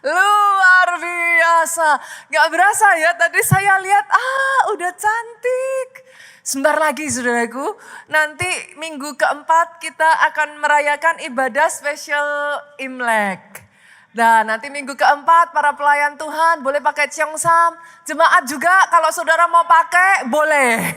Luar biasa. Gak berasa ya tadi saya lihat, udah cantik. Sebentar lagi saudaraku, nanti minggu keempat kita akan merayakan ibadah spesial Imlek. Nah nanti minggu keempat para pelayan Tuhan boleh pakai Cheongsam. Jemaat juga kalau saudara mau pakai boleh.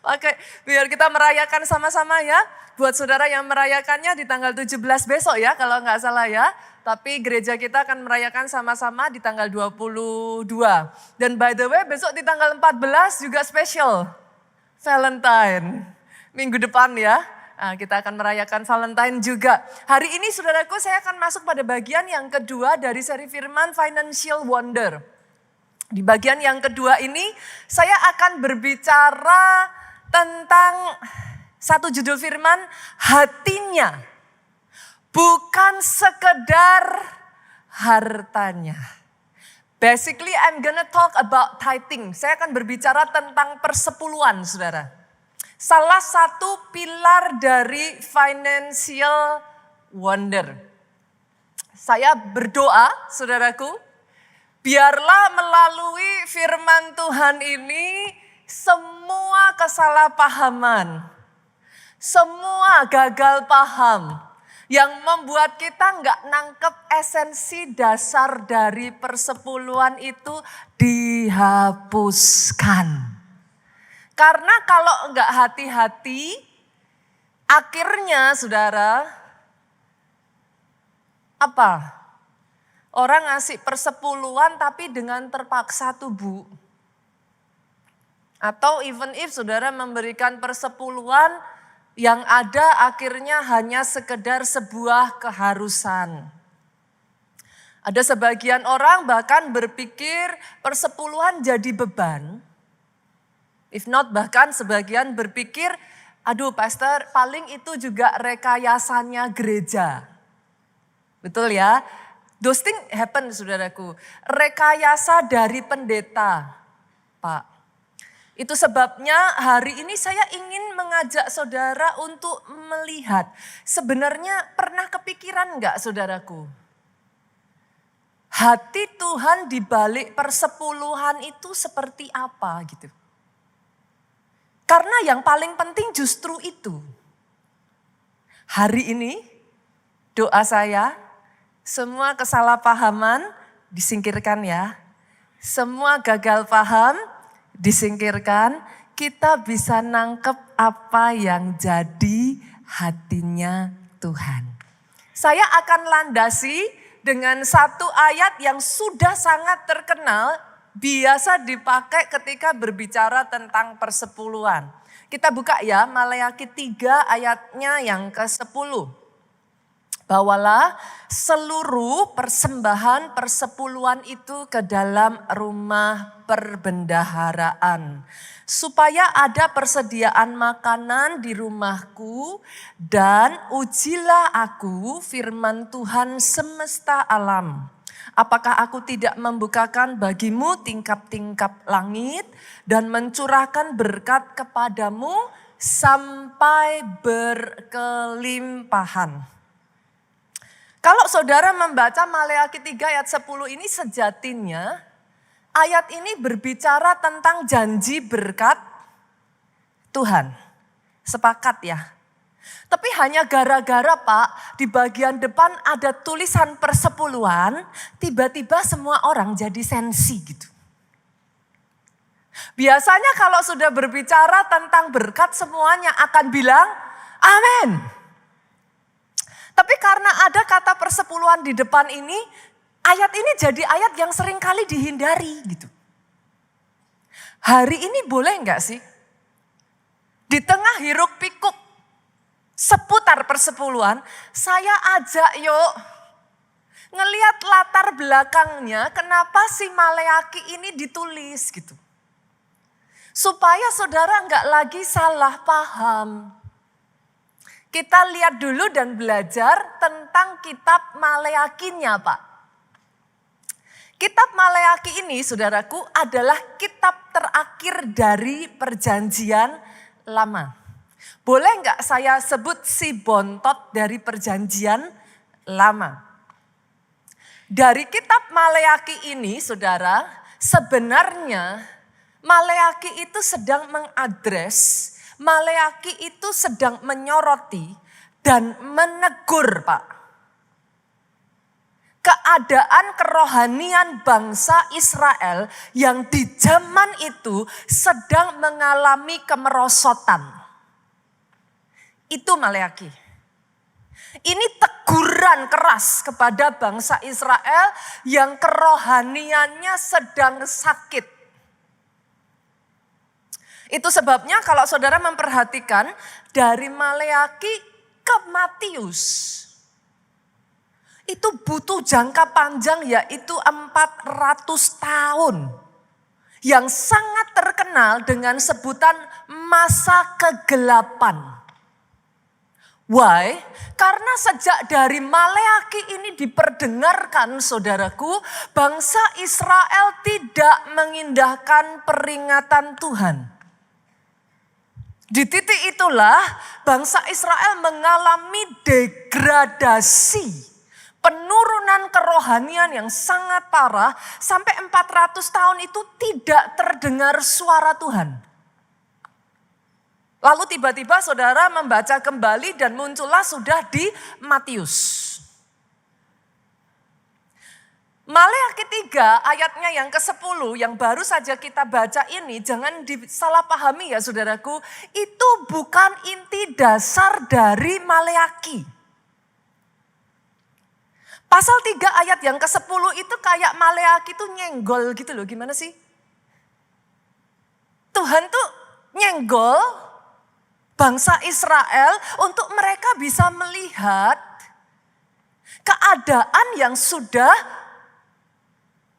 Pakai biar kita merayakan sama-sama ya. Buat saudara yang merayakannya di tanggal 17 besok ya kalau nggak salah ya. Tapi gereja kita akan merayakan sama-sama di tanggal 22. Dan by the way besok di tanggal 14 juga spesial. Valentine. Minggu depan ya. Nah, kita akan merayakan Valentine juga. Hari ini saudaraku saya akan masuk pada bagian yang kedua dari seri firman Financial Wonder. Di bagian yang kedua ini saya akan berbicara tentang satu judul firman, hatinya. Bukan sekedar hartanya. Basically I'm gonna talk about tithing. Saya akan berbicara tentang persepuluhan saudara. Salah satu pilar dari financial wonder. Saya berdoa saudaraku, biarlah melalui firman Tuhan ini semua kesalahpahaman, semua gagal paham yang membuat kita nggak nangkep esensi dasar dari persepuluhan itu dihapuskan. Karena kalau nggak hati-hati, akhirnya saudara, apa? Orang ngasih persepuluhan tapi dengan terpaksa tuh Bu. Atau even if saudara memberikan persepuluhan yang ada akhirnya hanya sekedar sebuah keharusan. Ada sebagian orang bahkan berpikir persepuluhan jadi beban. If not bahkan sebagian berpikir, aduh pastor paling itu juga rekayasanya gereja. Betul ya? Those things happen saudaraku. Rekayasa dari pendeta, Pak. Itu sebabnya hari ini saya ingin mengajak saudara untuk melihat. Sebenarnya pernah kepikiran enggak saudaraku? Hati Tuhan di balik persepuluhan itu seperti apa gitu. Karena yang paling penting justru itu. Hari ini doa saya, semua kesalahpahaman disingkirkan ya. Semua gagal paham disingkirkan, kita bisa nangkep apa yang jadi hatinya Tuhan. Saya akan landasi dengan satu ayat yang sudah sangat terkenal, biasa dipakai ketika berbicara tentang persepuluhan. Kita buka ya Maleakhi 3 ayatnya yang ke-10. Bawalah seluruh persembahan persepuluhan itu ke dalam rumah perbendaharaan. Supaya ada persediaan makanan di rumahku dan ujilah aku firman Tuhan semesta alam. Apakah aku tidak membukakan bagimu tingkap-tingkap langit dan mencurahkan berkat kepadamu sampai berkelimpahan. Kalau saudara membaca Maleakhi 3 ayat 10 ini sejatinya ayat ini berbicara tentang janji berkat Tuhan. Sepakat ya? Tapi hanya gara-gara Pak di bagian depan ada tulisan persepuluhan, tiba-tiba semua orang jadi sensi gitu. Biasanya kalau sudah berbicara tentang berkat semuanya akan bilang amin. Tapi karena ada kata persepuluhan di depan ini, ayat ini jadi ayat yang sering kali dihindari gitu. Hari ini boleh enggak sih? Di tengah hiruk pikuk seputar persepuluhan, saya ajak yuk ngelihat latar belakangnya kenapa si Maleakhi ini ditulis gitu. Supaya saudara enggak lagi salah paham. Kita lihat dulu dan belajar tentang kitab Maleakhinya Pak. Kitab Maleakhi ini saudaraku adalah kitab terakhir dari perjanjian lama. Boleh enggak saya sebut si bontot dari perjanjian lama? Dari kitab Maleaki ini, saudara, sebenarnya Maleaki itu sedang mengadres, Maleaki itu sedang menyoroti dan menegur, Pak. Keadaan kerohanian bangsa Israel yang di zaman itu sedang mengalami kemerosotan. Itu Maleaki. Ini teguran keras kepada bangsa Israel yang kerohaniannya sedang sakit. Itu sebabnya kalau saudara memperhatikan dari Maleaki ke Matius, itu butuh jangka panjang yaitu 400 tahun. Yang sangat terkenal dengan sebutan masa kegelapan. Why? Karena sejak dari Maleaki ini diperdengarkan, saudaraku, bangsa Israel tidak mengindahkan peringatan Tuhan. Di titik itulah bangsa Israel mengalami degradasi, penurunan kerohanian yang sangat parah, sampai 400 tahun itu tidak terdengar suara Tuhan. Lalu tiba-tiba saudara membaca kembali dan muncullah sudah di Matius. Maleaki 3 ayatnya yang ke-10 yang baru saja kita baca ini, jangan disalahpahami ya saudaraku, itu bukan inti dasar dari Maleaki. Pasal 3 ayat yang ke-10 itu kayak Maleaki itu nyenggol gitu loh, gimana sih? Tuhan tuh nyenggol bangsa Israel untuk mereka bisa melihat keadaan yang sudah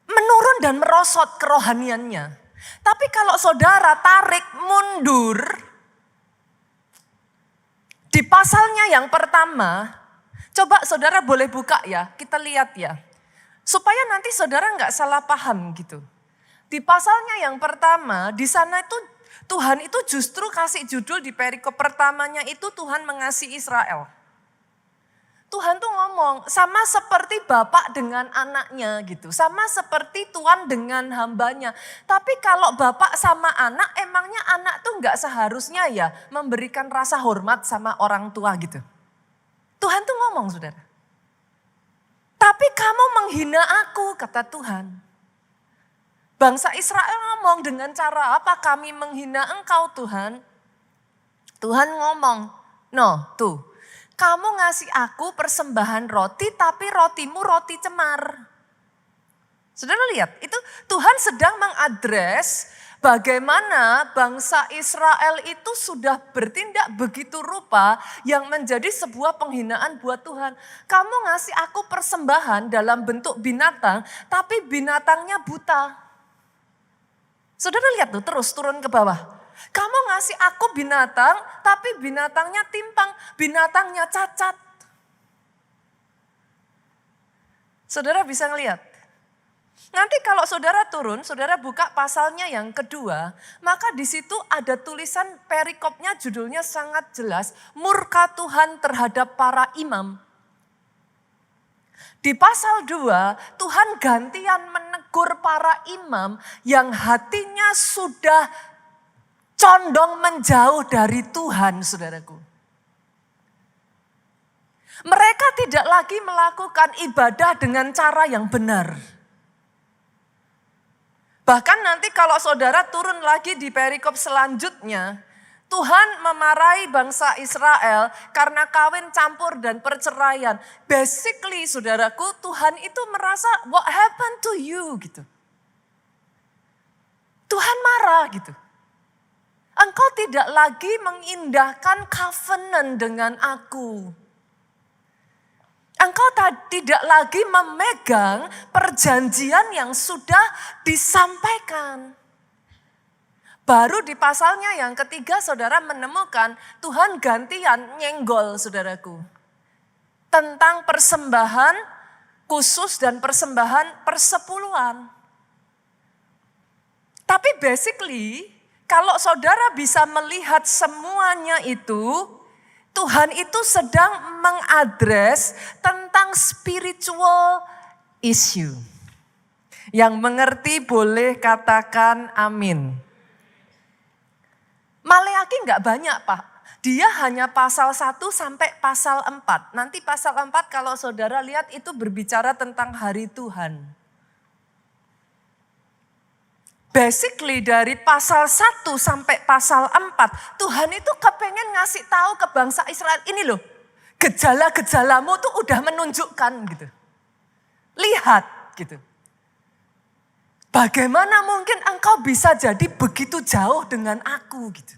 menurun dan merosot kerohaniannya. Tapi kalau saudara tarik mundur di pasalnya yang pertama, coba saudara boleh buka ya, kita lihat ya. Supaya nanti saudara nggak salah paham gitu. Di pasalnya yang pertama, di sana itu Tuhan itu justru kasih judul di perikop pertamanya itu Tuhan mengasihi Israel. Tuhan tuh ngomong sama seperti bapak dengan anaknya gitu. Sama seperti Tuhan dengan hambanya. Tapi kalau bapak sama anak, emangnya anak tuh gak seharusnya ya memberikan rasa hormat sama orang tua gitu. Tuhan tuh ngomong saudara. Tapi kamu menghina aku kata Tuhan. Bangsa Israel ngomong dengan cara apa kami menghina engkau Tuhan? Tuhan ngomong, no tuh kamu ngasih aku persembahan roti tapi rotimu roti cemar. Saudara lihat itu Tuhan sedang mengadres bagaimana bangsa Israel itu sudah bertindak begitu rupa yang menjadi sebuah penghinaan buat Tuhan. Kamu ngasih aku persembahan dalam bentuk binatang tapi binatangnya buta. Saudara lihat tuh terus turun ke bawah. Kamu ngasih aku binatang tapi binatangnya timpang, binatangnya cacat. Saudara bisa ngelihat. Nanti kalau saudara turun, saudara buka pasalnya yang kedua, maka di situ ada tulisan perikopnya judulnya sangat jelas, murka Tuhan terhadap para imam. Di pasal 2, Tuhan gantian menegur para imam yang hatinya sudah condong menjauh dari Tuhan, saudaraku. Mereka tidak lagi melakukan ibadah dengan cara yang benar. Bahkan nanti kalau saudara turun lagi di perikop selanjutnya, Tuhan memarahi bangsa Israel karena kawin campur dan perceraian. Basically saudaraku, Tuhan itu merasa what happened to you gitu. Tuhan marah gitu. Engkau tidak lagi mengindahkan covenant dengan aku. Engkau tidak lagi memegang perjanjian yang sudah disampaikan. Baru di pasalnya yang ketiga saudara menemukan Tuhan gantian nyenggol saudaraku. Tentang persembahan khusus dan persembahan persepuluhan. Tapi basically kalau saudara bisa melihat semuanya itu, Tuhan itu sedang mengadres tentang spiritual issue. Yang mengerti boleh katakan amin. Maleaki enggak banyak Pak. Dia hanya pasal 1 sampai pasal 4. Nanti pasal 4 kalau saudara lihat itu berbicara tentang hari Tuhan. Basically dari pasal 1 sampai pasal 4, Tuhan itu kepengen ngasih tahu ke bangsa Israel, ini loh, gejala-gejalamu tuh udah menunjukkan gitu. Lihat gitu. Bagaimana mungkin engkau bisa jadi begitu jauh dengan aku gitu.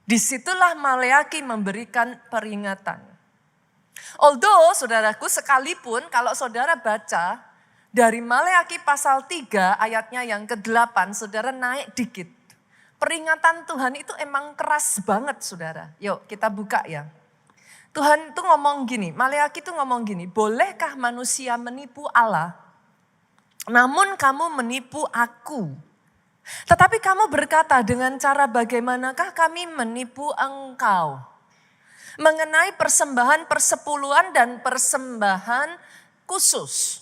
Disitulah Maleaki memberikan peringatan. Although saudaraku sekalipun kalau saudara baca dari Maleaki pasal 3 ayatnya yang ke-8 saudara naik dikit. Peringatan Tuhan itu emang keras banget saudara. Yuk kita buka ya. Tuhan tuh ngomong gini, Maleaki tuh ngomong gini, bolehkah manusia menipu Allah? Namun kamu menipu aku. Tetapi kamu berkata dengan cara bagaimanakah kami menipu engkau? Mengenai persembahan persepuluhan dan persembahan khusus.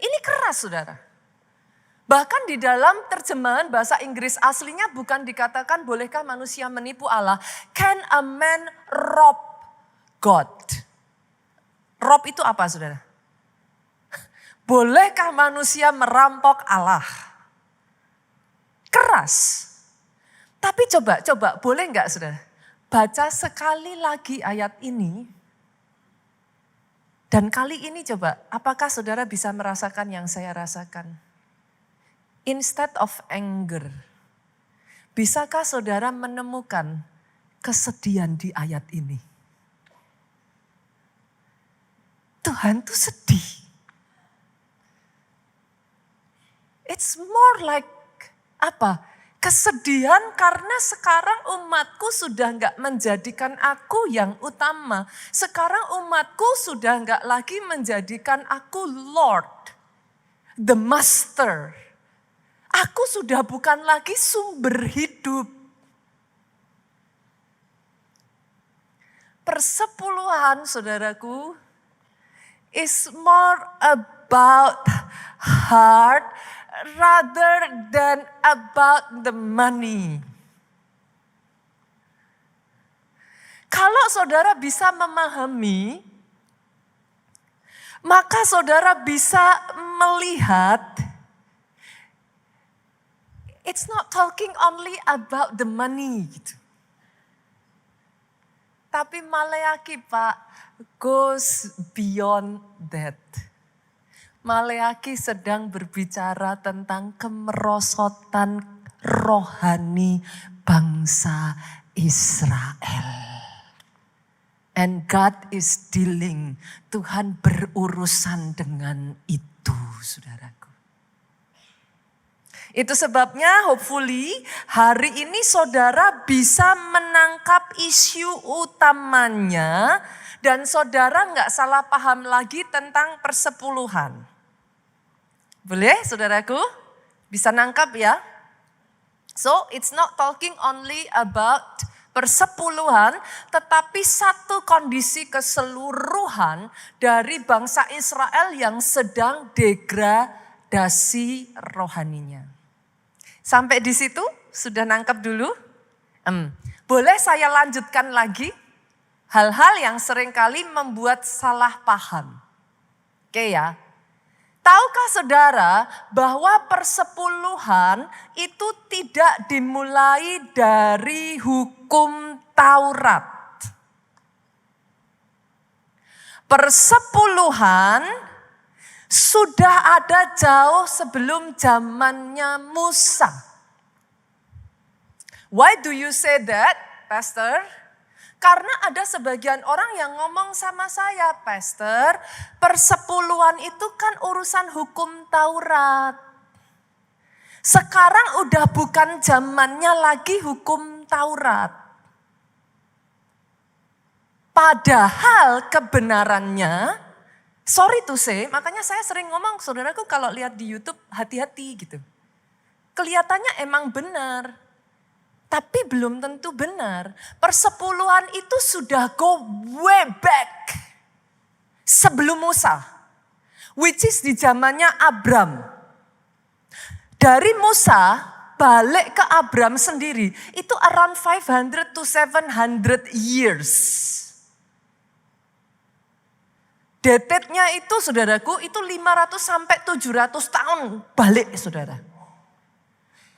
Ini keras saudara. Bahkan di dalam terjemahan bahasa Inggris aslinya bukan dikatakan bolehkah manusia menipu Allah. Can a man rob God? Rob itu apa saudara? Bolehkah manusia merampok Allah? Keras. Tapi coba boleh enggak saudara? Baca sekali lagi ayat ini. Dan kali ini coba, apakah saudara bisa merasakan yang saya rasakan? Instead of anger, bisakah saudara menemukan kesedihan di ayat ini? Tuhan tuh sedih. It's more like apa? Kesedihan karena sekarang umatku sudah enggak menjadikan aku yang utama. Sekarang umatku sudah enggak lagi menjadikan aku Lord, the Master. Aku sudah bukan lagi sumber hidup. Persepuluhan saudaraku is more about heart rather than about the money. Kalau saudara bisa memahami, maka saudara bisa melihat, it's not talking only about the money gitu. Tapi Maleaki Pak, goes beyond that. Maleaki sedang berbicara tentang kemerosotan rohani bangsa Israel. And God is dealing, Tuhan berurusan dengan itu saudaraku. Itu sebabnya hopefully hari ini saudara bisa menangkap isu utamanya. Dan saudara nggak salah paham lagi tentang persepuluhan. Boleh saudaraku? Bisa nangkap ya? So it's not talking only about persepuluhan, tetapi satu kondisi keseluruhan dari bangsa Israel yang sedang degradasi rohaninya. Sampai di situ sudah nangkap dulu? Boleh saya lanjutkan lagi? Hal-hal yang seringkali membuat salah paham. Oke ya. Tahukah saudara bahwa persepuluhan itu tidak dimulai dari hukum Taurat. Persepuluhan sudah ada jauh sebelum zamannya Musa. Why do you say that, Pastor? Karena ada sebagian orang yang ngomong sama saya, Pastor, persepuluhan itu kan urusan hukum Taurat. Sekarang udah bukan zamannya lagi hukum Taurat. Padahal kebenarannya, sorry to say, makanya saya sering ngomong, saudaraku kalau lihat di YouTube hati-hati gitu. Kelihatannya emang benar. Tapi belum tentu benar. Persepuluhan itu sudah go way back. Sebelum Musa. Which is di zamannya Abram. Dari Musa balik ke Abram sendiri itu around 500 to 700 years. Decade-nya itu saudaraku itu 500 sampai 700 tahun balik saudara.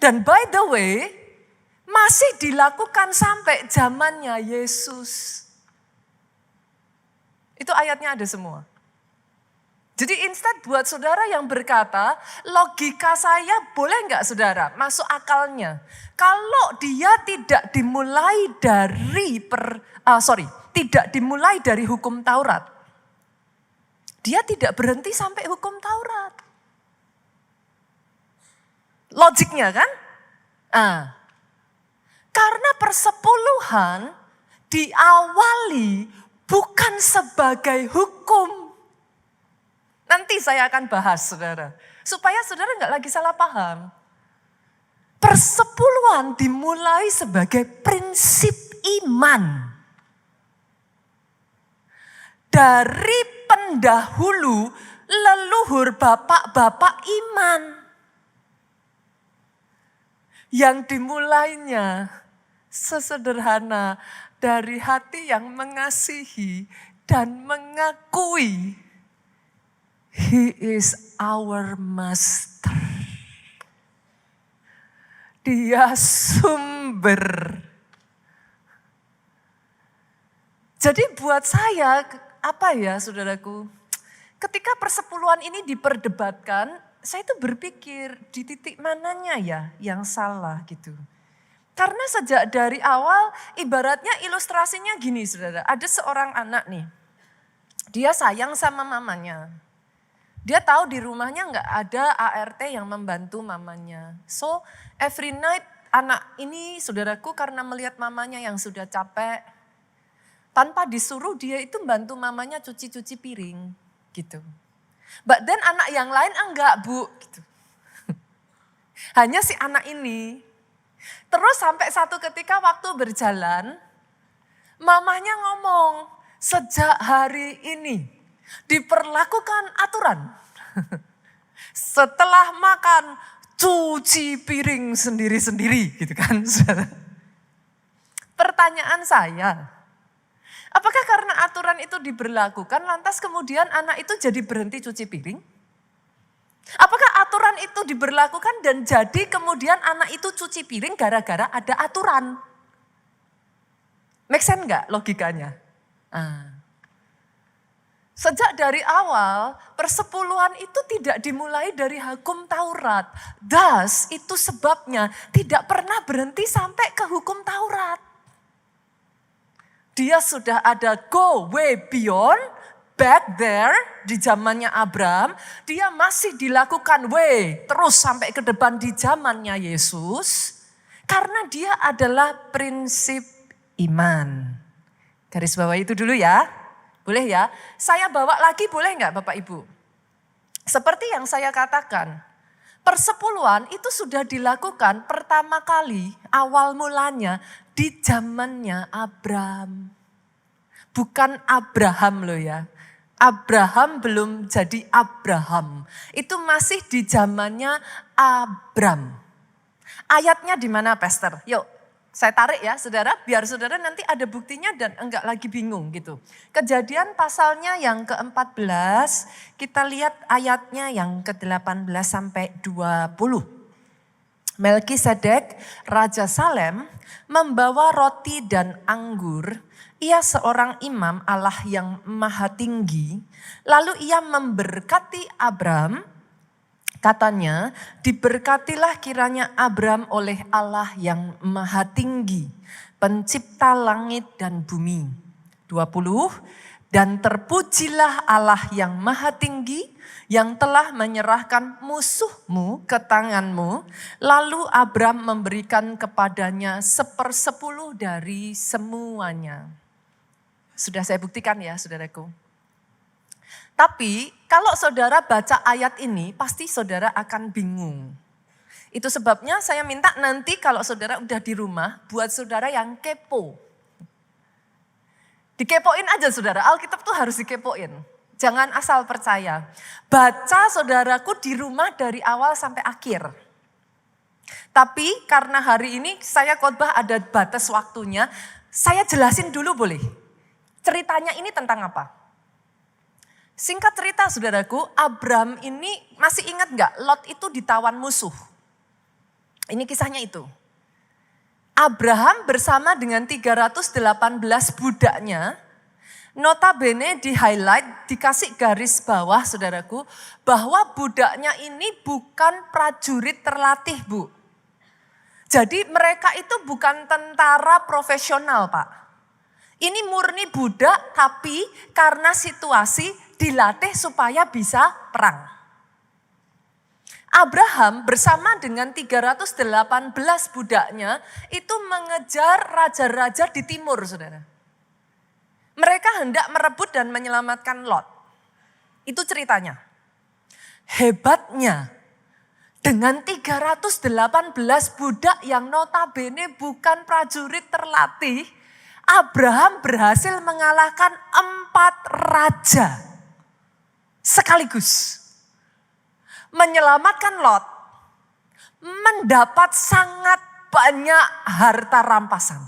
Dan by the way masih dilakukan sampai zamannya Yesus. Itu ayatnya ada semua. Jadi instead buat saudara yang berkata, logika saya boleh nggak saudara masuk akalnya. Kalau dia tidak dimulai dari tidak dimulai dari hukum Taurat. Dia tidak berhenti sampai hukum Taurat. Logiknya kan? Karena persepuluhan diawali bukan sebagai hukum. Nanti saya akan bahas saudara. Supaya saudara nggak lagi salah paham. Persepuluhan dimulai sebagai prinsip iman. Dari pendahulu leluhur bapak-bapak iman. Yang dimulainya sesederhana dari hati yang mengasihi dan mengakui He is our master. Dia sumber. Jadi buat saya, apa ya saudaraku, ketika persepuluhan ini diperdebatkan, saya itu berpikir di titik mananya ya yang salah gitu. Karena sejak dari awal ibaratnya ilustrasinya gini saudara, ada seorang anak nih, dia sayang sama mamanya. Dia tahu di rumahnya nggak ada ART yang membantu mamanya. So every night anak ini saudaraku karena melihat mamanya yang sudah capek. Tanpa disuruh dia itu bantu mamanya cuci-cuci piring gitu. But then anak yang lain enggak bu gitu. Hanya si anak ini. Terus sampai satu ketika waktu berjalan. Mamanya ngomong sejak hari ini. Diperlakukan aturan. Setelah makan cuci piring sendiri-sendiri gitu kan. Pertanyaan saya, apakah karena aturan itu diberlakukan lantas kemudian anak itu jadi berhenti cuci piring? Apakah aturan itu diberlakukan dan jadi kemudian anak itu cuci piring gara-gara ada aturan? Make sense nggak logikanya? Sejak dari awal, persepuluhan itu tidak dimulai dari hukum Taurat. Thus, itu sebabnya tidak pernah berhenti sampai ke hukum Taurat. Dia sudah ada go way beyond, back there, di zamannya Abram. Dia masih dilakukan way, terus sampai ke depan di zamannya Yesus. Karena dia adalah prinsip iman. Garis bawah itu dulu ya. Boleh ya? Saya bawa lagi boleh nggak Bapak Ibu? Seperti yang saya katakan, persepuluhan itu sudah dilakukan pertama kali awal mulanya di zamannya Abram. Bukan Abraham loh ya. Abraham belum jadi Abraham. Itu masih di zamannya Abram. Ayatnya di mana Pastor? Yuk. Saya tarik ya saudara, biar saudara nanti ada buktinya dan enggak lagi bingung gitu. Kejadian pasalnya yang ke-14, kita lihat ayatnya yang ke-18 sampai 20. Melkisedek, Raja Salem, membawa roti dan anggur. Ia seorang imam Allah yang maha tinggi. Lalu ia memberkati Abram. Katanya, diberkatilah kiranya Abram oleh Allah yang maha tinggi, pencipta langit dan bumi. 20, dan terpujilah Allah yang maha tinggi, yang telah menyerahkan musuhmu ke tanganmu. Lalu Abram memberikan kepadanya 1/10 dari semuanya. Sudah saya buktikan ya saudaraku. Tapi kalau saudara baca ayat ini pasti saudara akan bingung. Itu sebabnya saya minta nanti kalau saudara udah di rumah buat saudara yang kepo. Dikepoin aja saudara, Alkitab tuh harus dikepoin. Jangan asal percaya. Baca saudaraku di rumah dari awal sampai akhir. Tapi karena hari ini saya khotbah ada batas waktunya, saya jelasin dulu boleh. Ceritanya ini tentang apa? Singkat cerita saudaraku, Abraham ini masih ingat gak Lot itu ditawan musuh? Ini kisahnya itu. Abraham bersama dengan 318 budaknya, notabene di highlight, dikasih garis bawah saudaraku, bahwa budaknya ini bukan prajurit terlatih Bu. Jadi mereka itu bukan tentara profesional Pak. Ini murni budak tapi karena situasi dilatih supaya bisa perang. Abraham bersama dengan 318 budaknya itu mengejar raja-raja di timur saudara. Mereka hendak merebut dan menyelamatkan Lot. Itu ceritanya. Hebatnya, dengan 318 budak yang notabene bukan prajurit terlatih, Abraham berhasil mengalahkan 4 raja sekaligus. Menyelamatkan Lot, mendapat sangat banyak harta rampasan.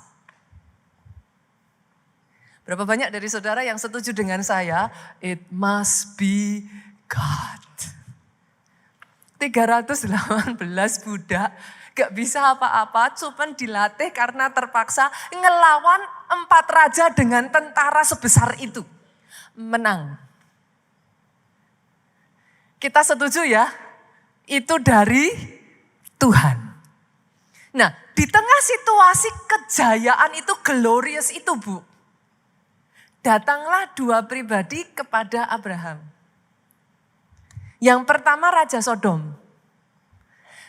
Berapa banyak dari saudara yang setuju dengan saya? It must be God. 318 budak gak bisa apa-apa, cuman dilatih karena terpaksa ngelawan 4 raja dengan tentara sebesar itu. Menang. Kita setuju ya? Itu dari Tuhan. Nah, di tengah situasi kejayaan itu glorious itu Bu, datanglah 2 pribadi kepada Abraham. Yang pertama Raja Sodom.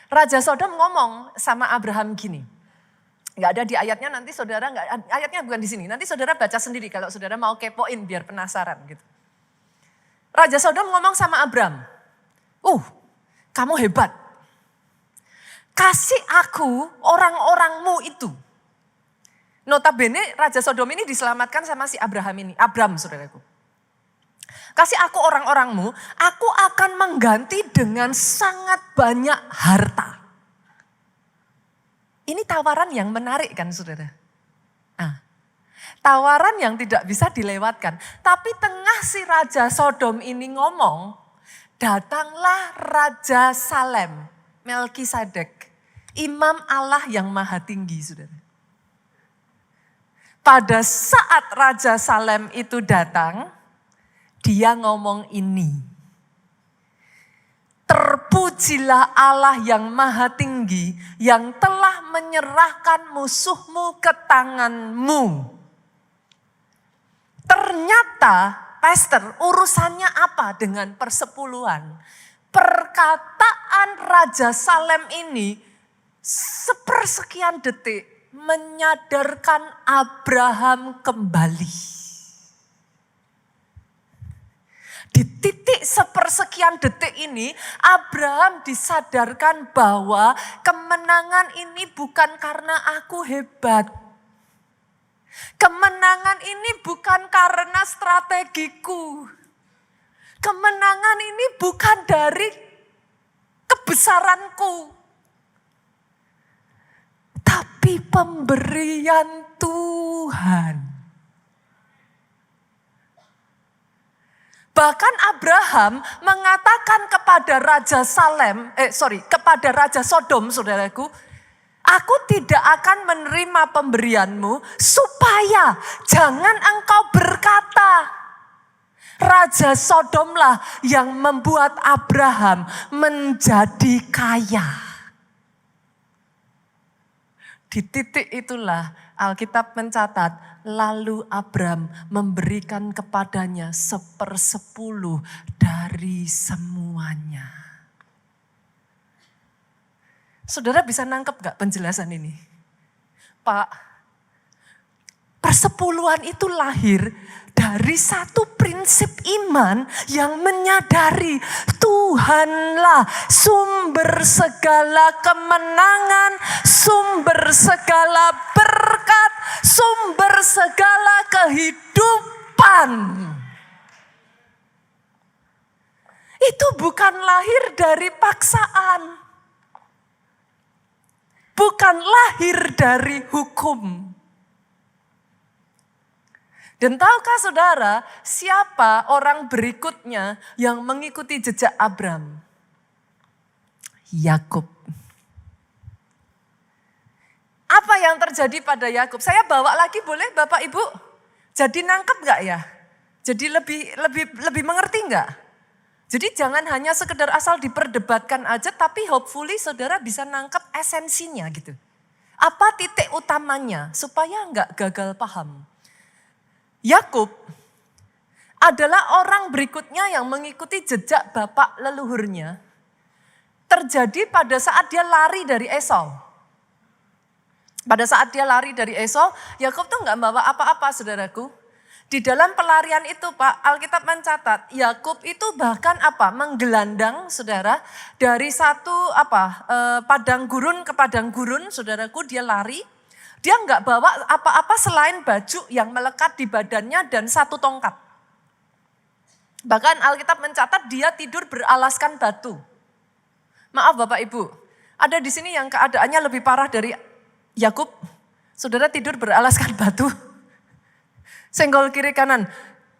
Raja Sodom ngomong sama Abraham gini. Nggak ada di ayatnya, nanti saudara, ayatnya bukan di sini. Nanti saudara baca sendiri kalau saudara mau kepoin biar penasaran gitu. Raja Sodom ngomong sama Abraham. Kamu hebat. Kasih aku orang-orangmu itu. Notabene Raja Sodom ini diselamatkan sama si Abram saudaraku. Kasih aku orang-orangmu, aku akan mengganti dengan sangat banyak harta. Ini tawaran yang menarik kan saudara? Tawaran yang tidak bisa dilewatkan. Tapi tengah si Raja Sodom ini ngomong, datanglah Raja Salem, Melkisedek, Imam Allah yang maha tinggi saudara. Pada saat Raja Salem itu datang, dia ngomong ini. Terpujilah Allah yang maha tinggi yang telah menyerahkan musuhmu ke tanganmu. Ternyata, pastor, urusannya apa dengan persepuluhan? Perkataan Raja Salem ini sepersekian detik menyadarkan Abraham kembali. Di titik sepersekian detik ini, Abraham disadarkan bahwa kemenangan ini bukan karena aku hebat. Kemenangan ini bukan karena strategiku. Kemenangan ini bukan dari kebesaranku. Tapi pemberian Tuhan. Bahkan Abraham mengatakan kepada kepada Raja Sodom, saudaraku, aku tidak akan menerima pemberianmu supaya jangan engkau berkata. Raja Sodomlah yang membuat Abraham menjadi kaya. Di titik itulah Alkitab mencatat, lalu Abram memberikan kepadanya 1/10 dari semuanya. Saudara bisa nangkep gak penjelasan ini? Pak, persepuluhan itu lahir dari satu prinsip iman yang menyadari Tuhanlah sumber segala kemenangan, sumber segala berkat, sumber segala kehidupan. itu bukan lahir dari paksaan. Bukan lahir dari hukum. Dan tahukah saudara, siapa orang berikutnya yang mengikuti jejak Abraham? Yakub. Apa yang terjadi pada Yakub? Saya bawa lagi boleh Bapak Ibu? Jadi nangkep gak ya? Jadi lebih mengerti gak? Jadi jangan hanya sekedar asal diperdebatkan aja, tapi hopefully saudara bisa nangkep esensinya gitu. Apa titik utamanya supaya gak gagal paham? Yakub adalah orang berikutnya yang mengikuti jejak bapak leluhurnya. Terjadi pada saat dia lari dari Esau. Pada saat dia lari dari Esau, Yakub tuh gak bawa apa-apa saudaraku. Di dalam pelarian itu Pak, Alkitab mencatat Yakub itu bahkan menggelandang saudara dari satu padang gurun ke padang gurun, saudaraku, dia lari. Dia nggak bawa apa-apa selain baju yang melekat di badannya dan satu tongkat. Bahkan Alkitab mencatat dia tidur beralaskan batu. Maaf Bapak Ibu, ada di sini yang keadaannya lebih parah dari Yakub. Saudara tidur beralaskan batu. Senggol kiri kanan,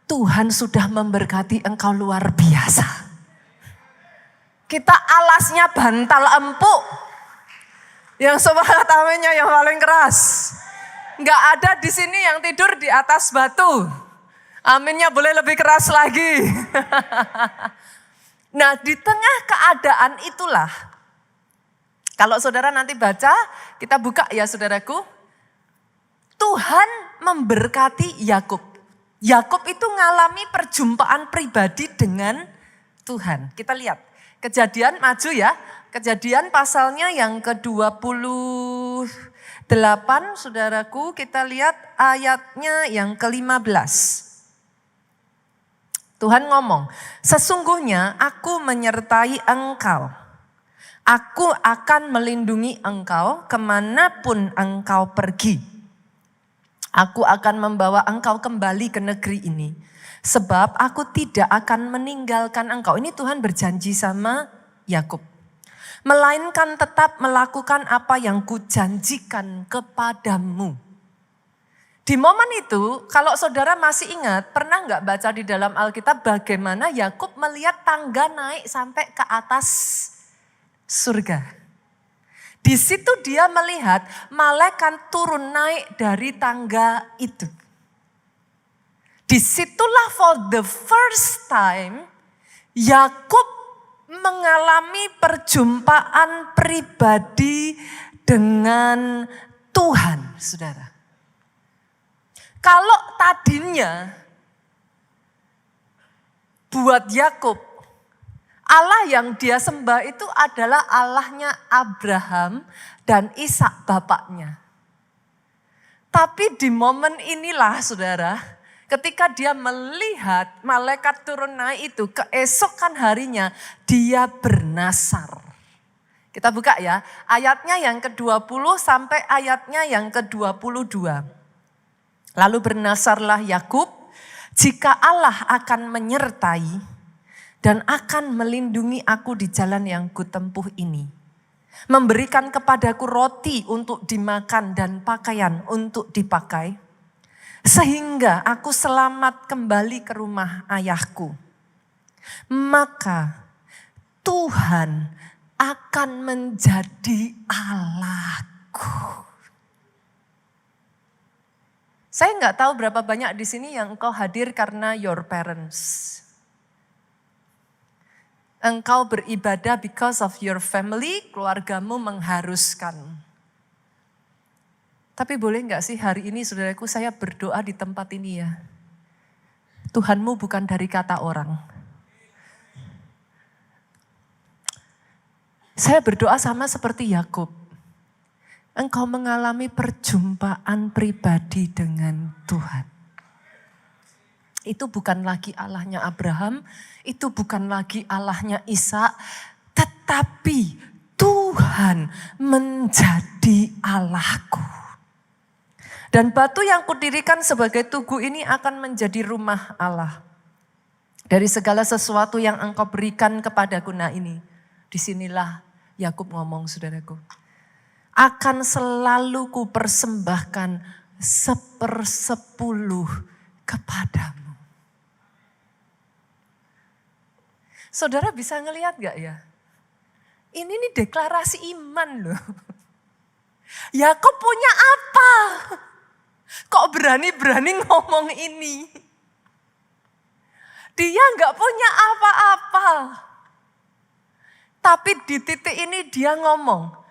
Tuhan sudah memberkati engkau luar biasa. Kita alasnya bantal empuk. Yang semangat aminnya yang paling keras. Enggak ada di sini yang tidur di atas batu. Aminnya boleh lebih keras lagi. Nah, di tengah keadaan itulah, kalau saudara nanti baca, kita buka ya saudaraku. Tuhan memberkati Yakub. Yakub itu ngalami perjumpaan pribadi dengan Tuhan. Kita lihat, Kejadian maju ya. Kejadian pasalnya yang ke-28, saudaraku, kita lihat ayatnya yang ke-15. Tuhan ngomong, sesungguhnya aku menyertai engkau. Aku akan melindungi engkau kemanapun engkau pergi. Aku akan membawa engkau kembali ke negeri ini. Sebab aku tidak akan meninggalkan engkau. Ini Tuhan berjanji sama Yakub. Melainkan tetap melakukan apa yang kujanjikan kepadamu. Di momen itu, kalau saudara masih ingat, pernah nggak baca di dalam Alkitab bagaimana Yakub melihat tangga naik sampai ke atas surga. Di situ dia melihat malaikat turun naik dari tangga itu. Disitulah for the first time Yakub mengalami perjumpaan pribadi dengan Tuhan, saudara. Kalau tadinya buat Yakub, Allah yang dia sembah itu adalah Allahnya Abraham dan Ishak bapaknya. Tapi di momen inilah saudara, ketika dia melihat malaikat turun naik itu, keesokan harinya dia bernasar. Kita buka ya, ayatnya yang ke-20 sampai ayatnya yang ke-22. Lalu bernasarlah Yakub, jika Allah akan menyertai dan akan melindungi aku di jalan yang kutempuh ini. Memberikan kepadaku roti untuk dimakan dan pakaian untuk dipakai. Sehingga aku selamat kembali ke rumah ayahku. Maka Tuhan akan menjadi Allahku. Saya nggak tahu berapa banyak di sini yang engkau hadir karena your parents. Engkau beribadah because of your family, keluargamu mengharuskan. Tapi boleh enggak sih hari ini saudaraku saya berdoa di tempat ini ya. Tuhanmu bukan dari kata orang. Saya berdoa sama seperti Yakub. Engkau mengalami perjumpaan pribadi dengan Tuhan. Itu bukan lagi Allahnya Abraham, itu bukan lagi Allahnya Ishak, tetapi Tuhan menjadi Allahku. Dan batu yang kudirikan sebagai tugu ini akan menjadi rumah Allah. Dari segala sesuatu yang engkau berikan kepadaku. Nah ini, disinilah Yakub ngomong saudaraku. Akan selalu ku persembahkan 1/10 kepadamu. Saudara bisa ngelihat gak ya? Ini nih deklarasi iman loh. Yakub punya apa? Kok berani-berani ngomong ini? Dia gak punya apa-apa. Tapi di titik ini dia ngomong,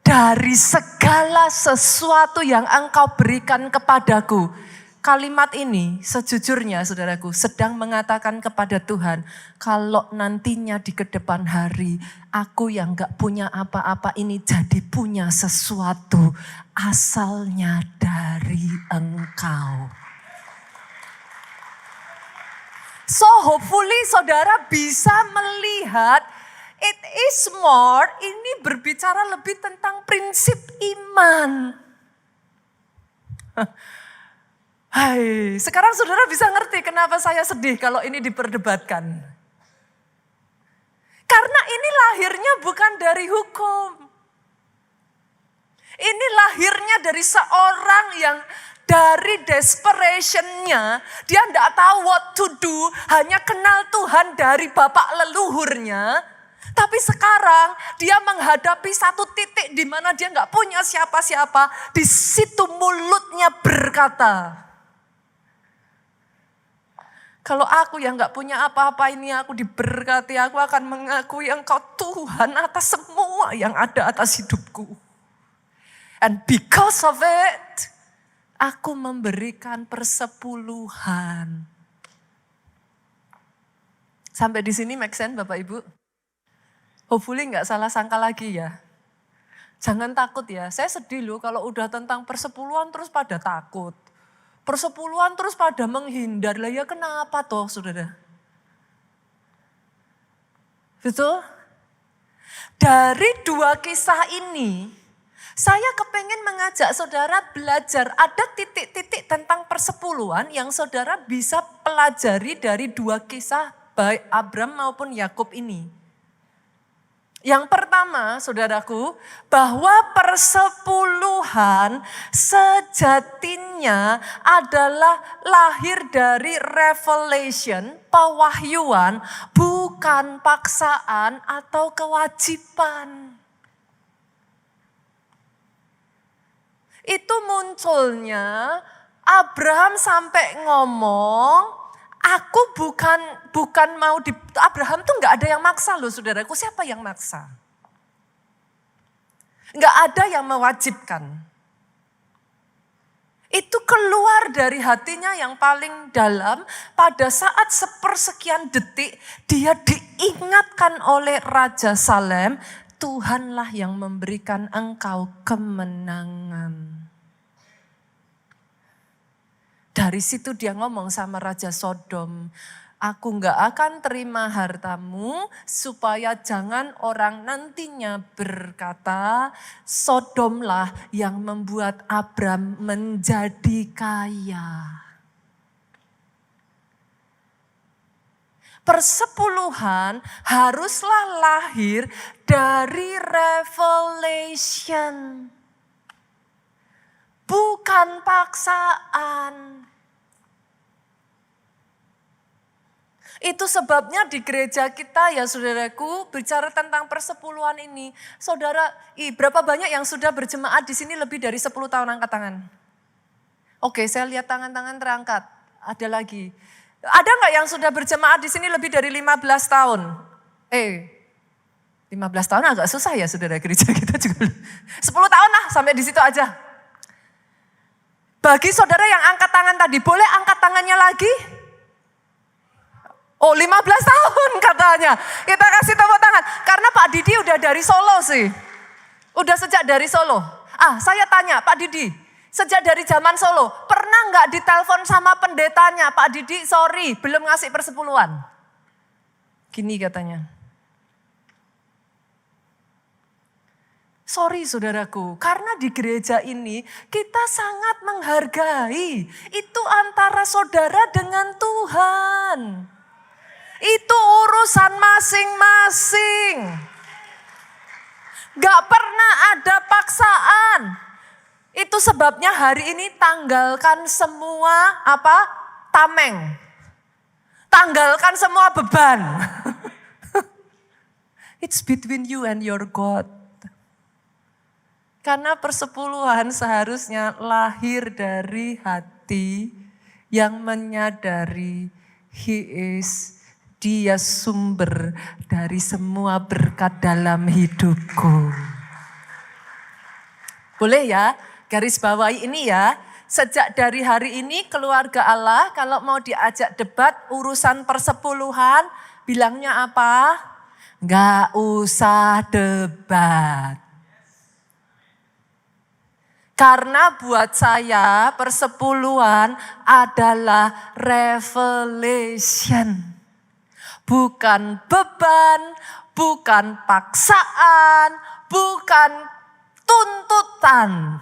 dari segala sesuatu yang engkau berikan kepadaku. Kalimat ini sejujurnya saudaraku sedang mengatakan kepada Tuhan, kalau nantinya di kedepan hari aku yang gak punya apa-apa ini jadi punya sesuatu, asalnya dari engkau. So hopefully saudara bisa melihat it is more, ini berbicara lebih tentang prinsip iman. Hai, sekarang saudara bisa ngerti kenapa saya sedih kalau ini diperdebatkan. Karena ini lahirnya bukan dari hukum. Ini lahirnya dari seorang yang dari desperation-nya, dia tidak tahu what to do, hanya kenal Tuhan dari bapak leluhurnya. Tapi sekarang dia menghadapi satu titik di mana dia nggak punya siapa-siapa. Di situ mulutnya berkata, kalau aku yang gak punya apa-apa ini aku diberkati, aku akan mengakui engkau Tuhan atas semua yang ada atas hidupku. And because of it, aku memberikan 10/10. Sampai di sini make sense Bapak Ibu? Hopefully gak salah sangka lagi ya. Jangan takut ya, saya sedih loh kalau udah tentang 10/10 terus pada takut. 10/10 terus pada menghindar. Lah ya kenapa toh saudara? Betul? Dari 2 kisah ini, saya kepengen mengajak saudara belajar. Ada titik-titik tentang 10/10 yang saudara bisa pelajari dari 2 kisah baik Abram maupun Yakub ini. Yang pertama, saudaraku, bahwa 10/10 sejatinya adalah lahir dari revelation, pewahyuan, bukan paksaan atau kewajiban. Itu munculnya Abraham sampai ngomong, aku bukan mau Abraham tuh nggak ada yang maksa loh saudaraku. Siapa yang maksa? Nggak ada yang mewajibkan. Itu keluar dari hatinya yang paling dalam. Pada saat sepersekian detik dia diingatkan oleh Raja Salem, Tuhanlah yang memberikan engkau kemenangan. Dari situ dia ngomong sama Raja Sodom, aku gak akan terima hartamu supaya jangan orang nantinya berkata Sodomlah yang membuat Abram menjadi kaya. 10/10 haruslah lahir dari revelation. Bukan paksaan. Itu sebabnya di gereja kita ya saudaraku bicara tentang 10/10 ini. Saudara, berapa banyak yang sudah berjemaat di sini lebih dari 10 tahun angkat tangan? Oke, saya lihat tangan-tangan terangkat. Ada lagi. Ada nggak yang sudah berjemaat di sini lebih dari 15 tahun? 15 tahun agak susah ya saudara, gereja kita juga. 10 tahun lah sampai di situ aja. Bagi saudara yang angkat tangan tadi, boleh angkat tangannya lagi? 15 tahun katanya. Kita kasih tepuk tangan. Karena Pak Didi udah dari Solo sih. Udah sejak dari Solo. Saya tanya Pak Didi, sejak dari zaman Solo, pernah nggak ditelepon sama pendetanya, Pak Didi sorry belum ngasih 10/10. Gini katanya. Sorry saudaraku, karena di gereja ini kita sangat menghargai. Itu antara saudara dengan Tuhan. Itu urusan masing-masing. Gak pernah ada paksaan. Itu sebabnya hari ini tanggalkan semua tameng. Tanggalkan semua beban. It's between you and your God. Karena persepuluhan seharusnya lahir dari hati yang menyadari dia sumber dari semua berkat dalam hidupku. Boleh ya, garis bawahi ini ya. Sejak dari hari ini keluarga Allah kalau mau diajak debat urusan persepuluhan, bilangnya apa? Gak usah debat. Karena buat saya persepuluhan adalah revelation. Bukan beban, bukan paksaan, bukan tuntutan.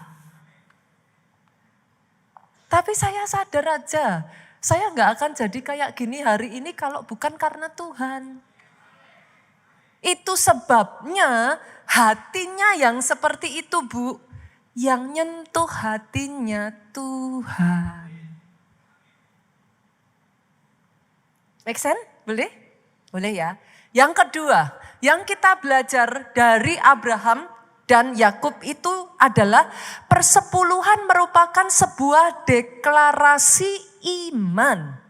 Tapi saya sadar aja, saya gak akan jadi kayak gini hari ini kalau bukan karena Tuhan. Itu sebabnya hatinya yang seperti itu, Bu. Yang nyentuh hatinya Tuhan. Make sense? Boleh? Boleh ya. Yang kedua, yang kita belajar dari Abraham dan Yakub itu adalah persepuluhan merupakan sebuah deklarasi iman.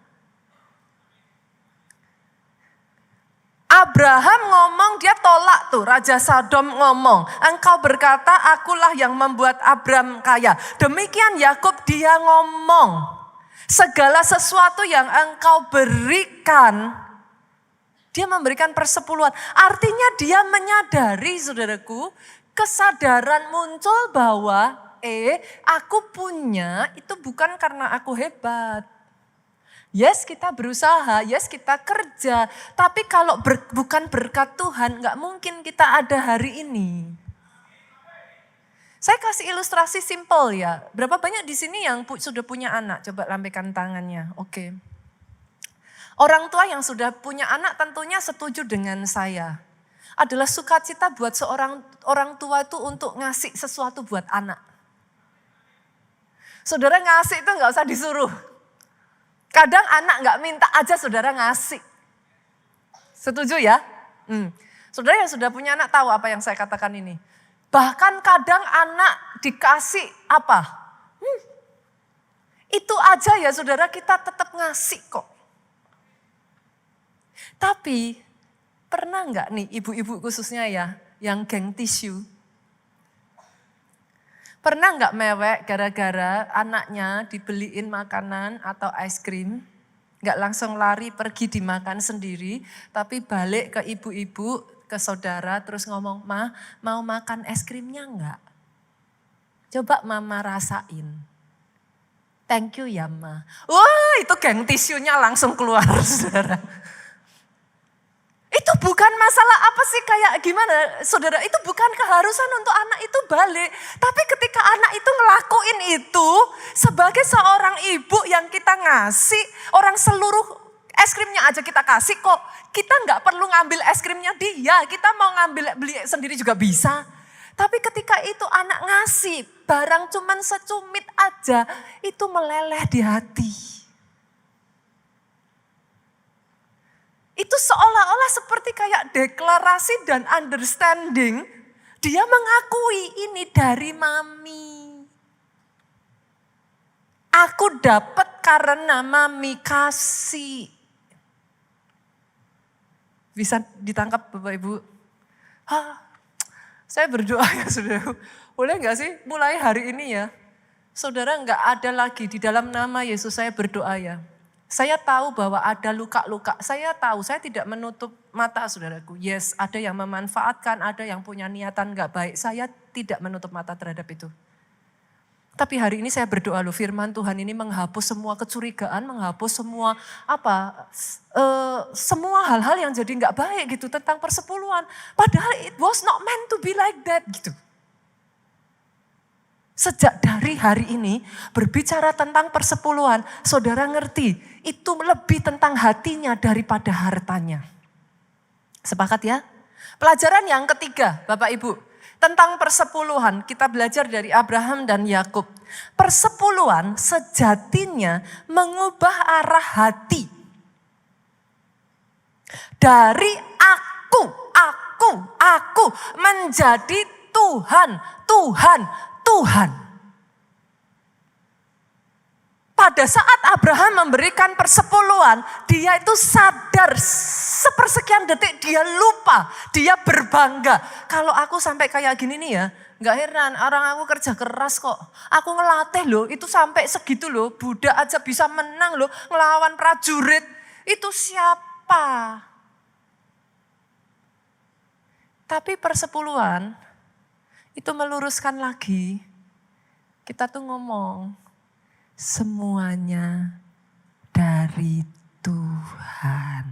Abraham ngomong, dia tolak tuh, Raja Sodom ngomong, engkau berkata akulah yang membuat Abram kaya. Demikian Yakub dia ngomong, segala sesuatu yang engkau berikan, dia memberikan persepuluhan. Artinya dia menyadari, saudaraku, kesadaran muncul bahwa aku punya itu bukan karena aku hebat. Yes, kita berusaha, yes kita kerja, tapi kalau bukan berkat Tuhan gak mungkin kita ada hari ini. Saya kasih ilustrasi simple ya. Berapa banyak di sini yang sudah punya anak? Coba lambaikan tangannya. Oke. Orang tua yang sudah punya anak tentunya setuju dengan saya. Adalah sukacita buat seorang orang tua itu untuk ngasih sesuatu buat anak. Saudara ngasih itu gak usah disuruh. Kadang anak gak minta aja saudara ngasih. Setuju ya? Saudara yang sudah punya anak tahu apa yang saya katakan ini. Bahkan kadang anak dikasih apa? Itu aja ya saudara kita tetap ngasih kok. Tapi pernah gak nih ibu-ibu khususnya ya yang geng tisu? Pernah nggak mewek gara-gara anaknya dibeliin makanan atau es krim, nggak langsung lari pergi dimakan sendiri, tapi balik ke ibu-ibu, ke saudara terus ngomong, Ma mau makan es krimnya nggak? Coba mama rasain. Thank you ya Ma. Wah itu geng tisunya langsung keluar saudara. Itu bukan masalah apa sih kayak gimana saudara, itu bukan keharusan untuk anak itu balik. Tapi ketika anak itu ngelakuin itu sebagai seorang ibu yang kita ngasih, orang seluruh es krimnya aja kita kasih kok. Kita gak perlu ngambil es krimnya dia, kita mau beli sendiri juga bisa. Tapi ketika itu anak ngasih barang cuman secumit aja, itu meleleh di hati. Itu seolah-olah seperti kayak deklarasi dan understanding. Dia mengakui ini dari mami. Aku dapat karena mami kasih. Bisa ditangkap Bapak Ibu? Saya berdoa ya saudara. Boleh gak sih mulai hari ini ya. Saudara gak ada lagi di dalam nama Yesus saya berdoa ya. Saya tahu bahwa ada luka-luka, saya tahu, saya tidak menutup mata saudaraku. Yes, ada yang memanfaatkan, ada yang punya niatan gak baik. Saya tidak menutup mata terhadap itu. Tapi hari ini saya berdoa loh, firman Tuhan ini menghapus semua kecurigaan, menghapus semua semua hal-hal yang jadi gak baik gitu tentang persepuluhan. Padahal it was not meant to be like that gitu. Sejak dari hari ini berbicara tentang persepuluhan, saudara ngerti itu lebih tentang hatinya daripada hartanya. Sepakat ya? Pelajaran yang ketiga Bapak Ibu, tentang persepuluhan kita belajar dari Abraham dan Yakub. Persepuluhan sejatinya mengubah arah hati. Dari aku menjadi Tuhan. Pada saat Abraham memberikan persepuluhan, dia itu sadar sepersekian detik dia lupa, dia berbangga. Kalau aku sampai kayak gini nih ya, gak heran orang aku kerja keras kok. Aku ngelatih loh, itu sampai segitu loh, budak aja bisa menang loh, ngelawan prajurit. Itu siapa? Tapi persepuluhan itu meluruskan lagi, kita tuh ngomong, semuanya dari Tuhan.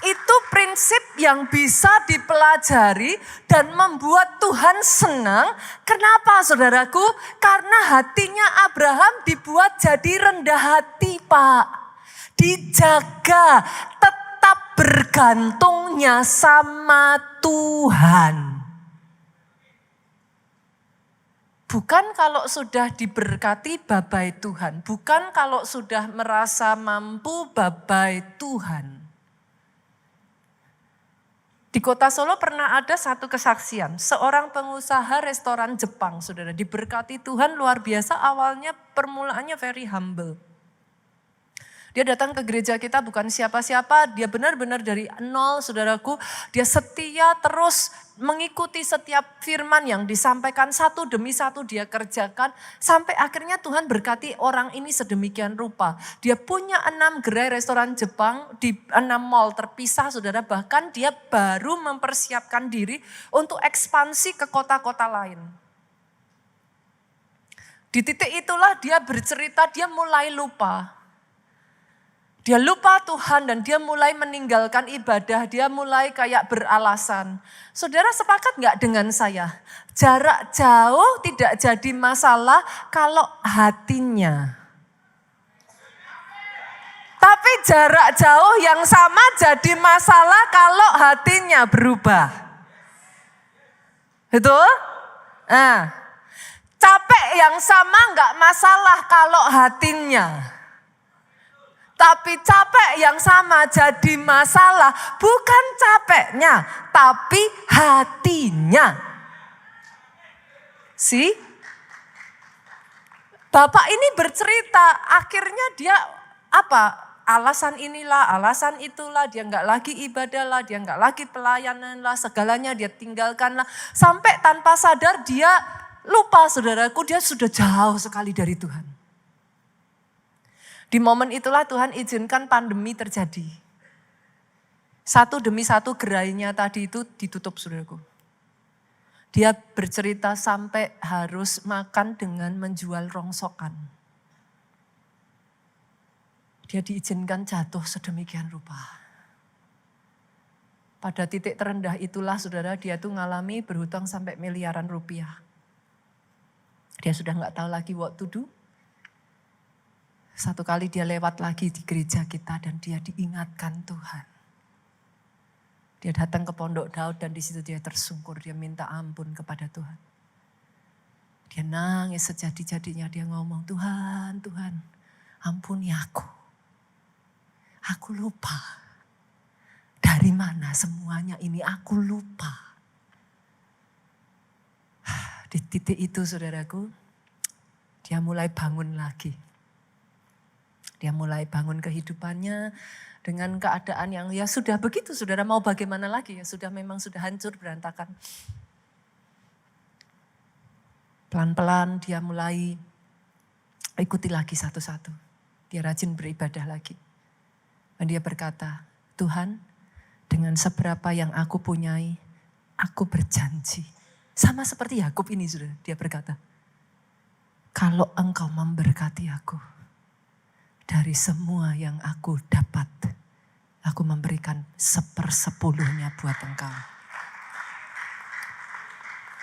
Itu prinsip yang bisa dipelajari dan membuat Tuhan senang. Kenapa saudaraku? Karena hatinya Abraham dibuat jadi rendah hati, Pak. Dijaga, tetap bergantungnya sama Tuhan. Bukan kalau sudah diberkati babai Tuhan. Bukan kalau sudah merasa mampu babai Tuhan. Di kota Solo pernah ada satu kesaksian. Seorang pengusaha restoran Jepang, saudara, diberkati Tuhan luar biasa. Awalnya permulaannya very humble. Dia datang ke gereja kita bukan siapa-siapa, dia benar-benar dari nol, saudaraku. Dia setia terus mengikuti setiap firman yang disampaikan, satu demi satu dia kerjakan. Sampai akhirnya Tuhan berkati orang ini sedemikian rupa. Dia punya 6 gerai restoran Jepang di 6 mall terpisah, saudara. Bahkan dia baru mempersiapkan diri untuk ekspansi ke kota-kota lain. Di titik itulah dia bercerita, dia mulai lupa. Dia lupa Tuhan dan dia mulai meninggalkan ibadah, dia mulai kayak beralasan. Saudara sepakat gak dengan saya? Jarak jauh tidak jadi masalah kalau hatinya. Tapi jarak jauh yang sama jadi masalah kalau hatinya berubah. Betul? Nah, capek yang sama gak masalah kalau hatinya. Tapi capek yang sama jadi masalah, bukan capeknya, tapi hatinya. See? Bapak ini bercerita, akhirnya dia alasan inilah, alasan itulah, dia nggak lagi ibadah lah, dia nggak lagi pelayanan lah, segalanya dia tinggalkan lah. Sampai tanpa sadar dia lupa, saudaraku, dia sudah jauh sekali dari Tuhan. Di momen itulah Tuhan izinkan pandemi terjadi. Satu demi satu gerainya tadi itu ditutup, saudaraku. Dia bercerita sampai harus makan dengan menjual rongsokan. Dia diizinkan jatuh sedemikian rupa. Pada titik terendah itulah, saudara, dia tuh ngalami berhutang sampai miliaran rupiah. Dia sudah gak tahu lagi what to do. Satu kali dia lewat lagi di gereja kita dan dia diingatkan Tuhan. Dia datang ke Pondok Daud dan di situ dia tersungkur, dia minta ampun kepada Tuhan. Dia nangis sejadi-jadinya, dia ngomong, Tuhan, Tuhan, ampuni aku. Aku lupa. Dari mana semuanya ini aku lupa. Di titik itu, saudaraku, dia mulai bangun lagi. Dia mulai bangun kehidupannya dengan keadaan yang ya sudah begitu, saudara, mau bagaimana lagi ya, memang sudah hancur berantakan. Pelan-pelan dia mulai ikuti lagi satu-satu. Dia rajin beribadah lagi. Dan dia berkata, Tuhan, dengan seberapa yang aku punyai, aku berjanji. Sama seperti Yakub ini, saudara, dia berkata, kalau engkau memberkati aku, dari semua yang aku dapat, aku memberikan 1/10 buat engkau.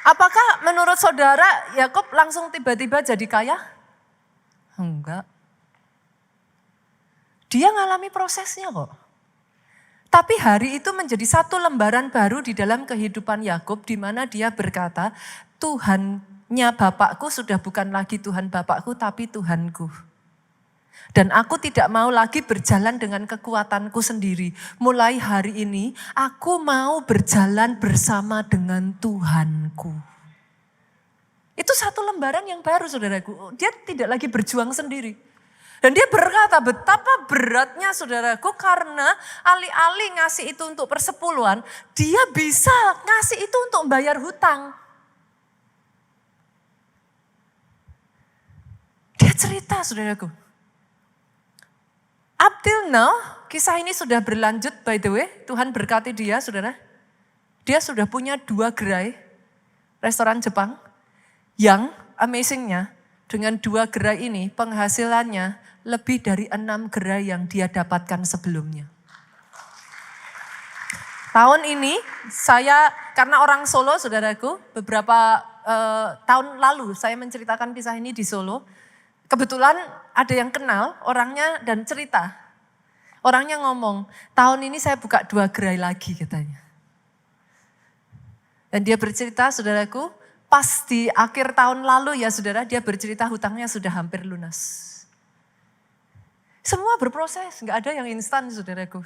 Apakah menurut saudara Yakub langsung tiba-tiba jadi kaya? Enggak. Dia ngalami prosesnya kok. Tapi hari itu menjadi satu lembaran baru di dalam kehidupan Yakub, di mana dia berkata, Tuhannya Bapakku sudah bukan lagi Tuhan Bapakku, tapi Tuhanku. Dan aku tidak mau lagi berjalan dengan kekuatanku sendiri. Mulai hari ini aku mau berjalan bersama dengan Tuhanku. Itu satu lembaran yang baru saudaraku. Dia tidak lagi berjuang sendiri. Dan dia berkata betapa beratnya saudaraku karena alih-alih ngasih itu untuk persepuluhan, dia bisa ngasih itu untuk bayar hutang. Dia cerita saudaraku. Up till now, kisah ini sudah berlanjut by the way. Tuhan berkati dia, saudara. Dia sudah punya 2 gerai restoran Jepang. Yang amazingnya, dengan 2 gerai ini penghasilannya lebih dari 6 gerai yang dia dapatkan sebelumnya. Tahun ini saya, karena orang Solo saudaraku, beberapa tahun lalu saya menceritakan kisah ini di Solo. Kebetulan ada yang kenal orangnya dan cerita. Orangnya ngomong, tahun ini saya buka 2 gerai lagi katanya. Dan dia bercerita saudaraku, pas di akhir tahun lalu ya saudara, dia bercerita hutangnya sudah hampir lunas. Semua berproses, gak ada yang instan saudaraku.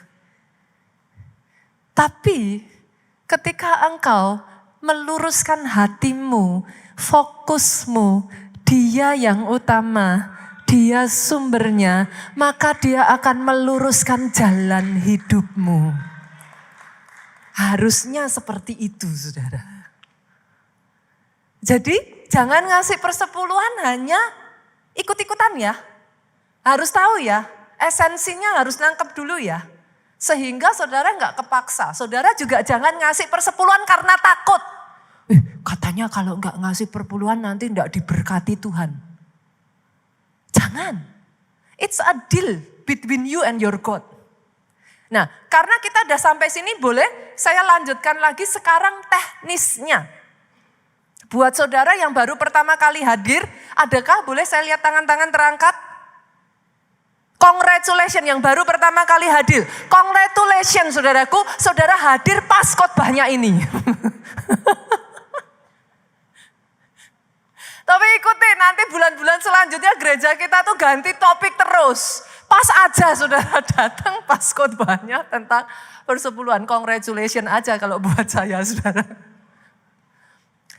Tapi ketika engkau meluruskan hatimu, fokusmu, Dia yang utama, Dia sumbernya, maka Dia akan meluruskan jalan hidupmu. Harusnya seperti itu, saudara. Jadi jangan ngasih persepuluhan hanya ikut-ikutan ya. Harus tahu ya, esensinya harus nangkep dulu ya. Sehingga saudara nggak kepaksa. Saudara juga jangan ngasih persepuluhan karena takut. Katanya kalau nggak ngasih perpuluhan nanti nggak diberkati Tuhan. Jangan. It's a deal between you and your God. Nah, karena kita udah sampai sini boleh saya lanjutkan lagi sekarang teknisnya. Buat saudara yang baru pertama kali hadir, adakah boleh saya lihat tangan-tangan terangkat? Congratulations yang baru pertama kali hadir. Congratulations saudaraku, saudara hadir pas khotbahnya ini. Tapi ikuti nanti bulan-bulan selanjutnya gereja kita tuh ganti topik terus. Pas aja saudara datang pas khotbahnya tentang persepuluhan. Congratulations aja kalau buat saya saudara.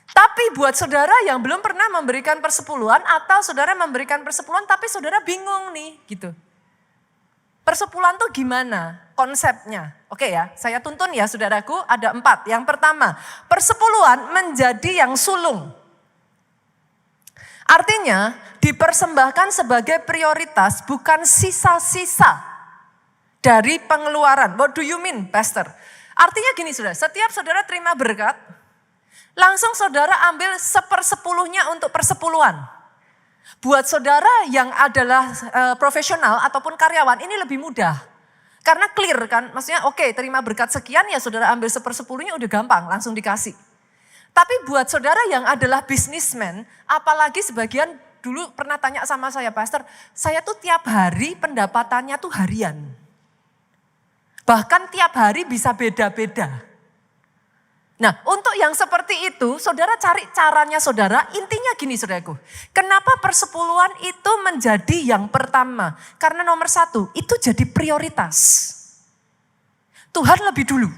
Tapi buat saudara yang belum pernah memberikan persepuluhan atau saudara memberikan persepuluhan tapi saudara bingung nih gitu. Persepuluhan tuh gimana konsepnya? Oke ya, saya tuntun ya saudaraku ada 4. Yang pertama, persepuluhan menjadi yang sulung. Artinya dipersembahkan sebagai prioritas bukan sisa-sisa dari pengeluaran. What do you mean, Pastor? Artinya gini saudara, setiap saudara terima berkat, langsung saudara ambil 1/10 untuk persepuluhan. Buat saudara yang adalah profesional ataupun karyawan ini lebih mudah. Karena clear kan, maksudnya oke, terima berkat sekian ya saudara ambil 1/10 udah gampang, langsung dikasih. Tapi buat saudara yang adalah bisnismen, apalagi sebagian dulu pernah tanya sama saya, Pastor, saya tuh tiap hari pendapatannya tuh harian. Bahkan tiap hari bisa beda-beda. Nah untuk yang seperti itu, saudara cari caranya saudara, intinya gini saudaraku. Kenapa persepuluhan itu menjadi yang pertama? Karena nomor 1, itu jadi prioritas. Tuhan lebih dulu.